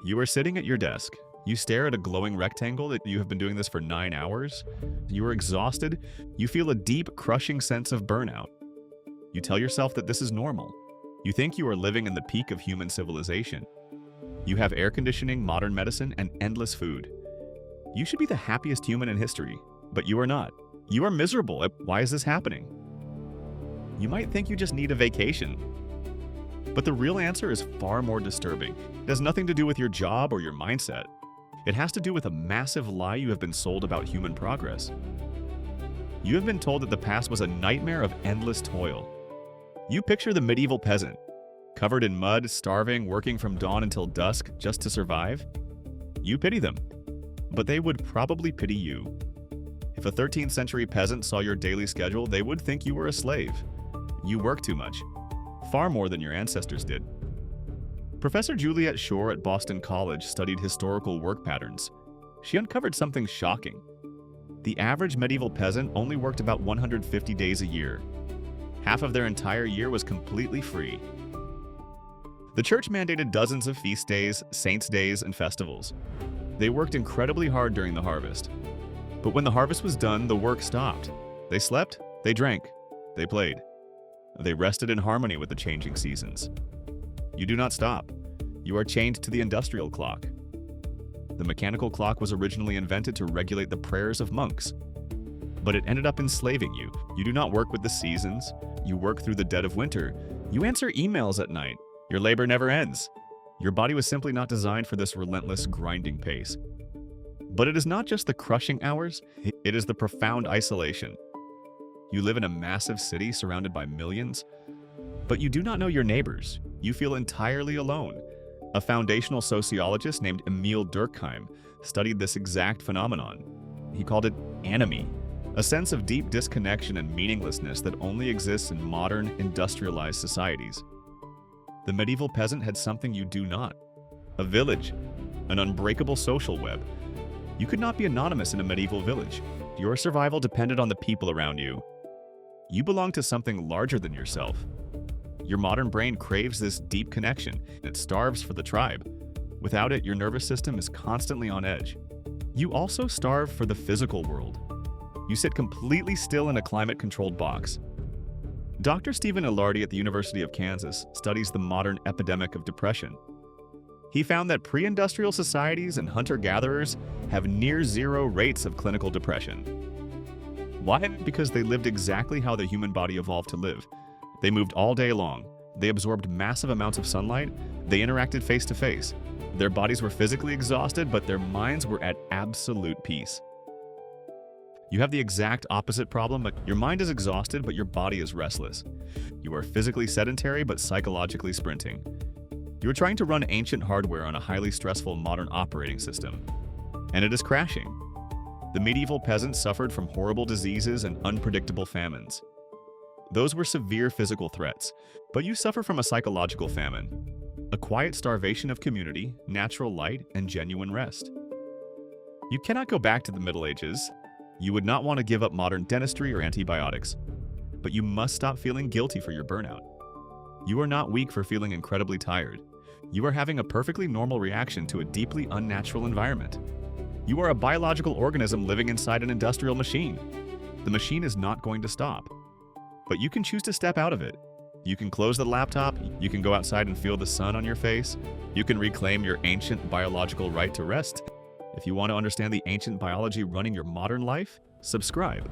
You are sitting at your desk. You stare at a glowing rectangle that you have been doing this for 9 hours. You are exhausted. You feel a deep, crushing sense of burnout. You tell yourself that this is normal. You think you are living in the peak of human civilization. You have air conditioning, modern medicine, and endless food. You should be the happiest human in history, but you are not. You are miserable. Why is this happening? You might think you just need a vacation. But the real answer is far more disturbing. It has nothing to do with your job or your mindset. It has to do with a massive lie you have been sold about human progress. You have been told that the past was a nightmare of endless toil. You picture the medieval peasant, covered in mud, starving, working from dawn until dusk just to survive. You pity them, but they would probably pity you. If a 13th century peasant saw your daily schedule, they would think you were a slave. You work too much, far more than your ancestors did. Professor Juliet Shore at Boston College studied historical work patterns. She uncovered something shocking. The average medieval peasant only worked about 150 days a year. Half of their entire year was completely free. The church mandated dozens of feast days, saints' days, and festivals. They worked incredibly hard during the harvest. But when the harvest was done, the work stopped. They slept, they drank, they played. They rested in harmony with the changing seasons. You do not stop. You are chained to the industrial clock. The mechanical clock was originally invented to regulate the prayers of monks, but it ended up enslaving you. You do not work with the seasons. You work through the dead of winter. You answer emails at night. Your labor never ends. Your body was simply not designed for this relentless, grinding pace. But it is not just the crushing hours, it is the profound isolation. You live in a massive city surrounded by millions, but you do not know your neighbors. You feel entirely alone. A foundational sociologist named Emil Durkheim studied this exact phenomenon. He called it anomie, a sense of deep disconnection and meaninglessness that only exists in modern, industrialized societies. The medieval peasant had something you do not: a village, an unbreakable social web. You could not be anonymous in a medieval village. Your survival depended on the people around you. You belong to something larger than yourself. Your modern brain craves this deep connection. It starves for the tribe. Without it, your nervous system is constantly on edge. You also starve for the physical world. You sit completely still in a climate-controlled box. Dr. Stephen Ilardi at the University of Kansas studies the modern epidemic of depression. He found that pre-industrial societies and hunter-gatherers have near-zero rates of clinical depression. Why? Because they lived exactly how the human body evolved to live. They moved all day long. They absorbed massive amounts of sunlight. They interacted face-to-face. Their bodies were physically exhausted, but their minds were at absolute peace. You have the exact opposite problem. Your mind is exhausted, but your body is restless. You are physically sedentary, but psychologically sprinting. You are trying to run ancient hardware on a highly stressful modern operating system, and it is crashing. The medieval peasants suffered from horrible diseases and unpredictable famines. Those were severe physical threats, but you suffer from a psychological famine, a quiet starvation of community, natural light, and genuine rest. You cannot go back to the Middle Ages. You would not want to give up modern dentistry or antibiotics, but you must stop feeling guilty for your burnout. You are not weak for feeling incredibly tired. You are having a perfectly normal reaction to a deeply unnatural environment. You are a biological organism living inside an industrial machine. The machine is not going to stop, but you can choose to step out of it. You can close the laptop, you can go outside and feel the sun on your face, you can reclaim your ancient biological right to rest. If you want to understand the ancient biology running your modern life, subscribe.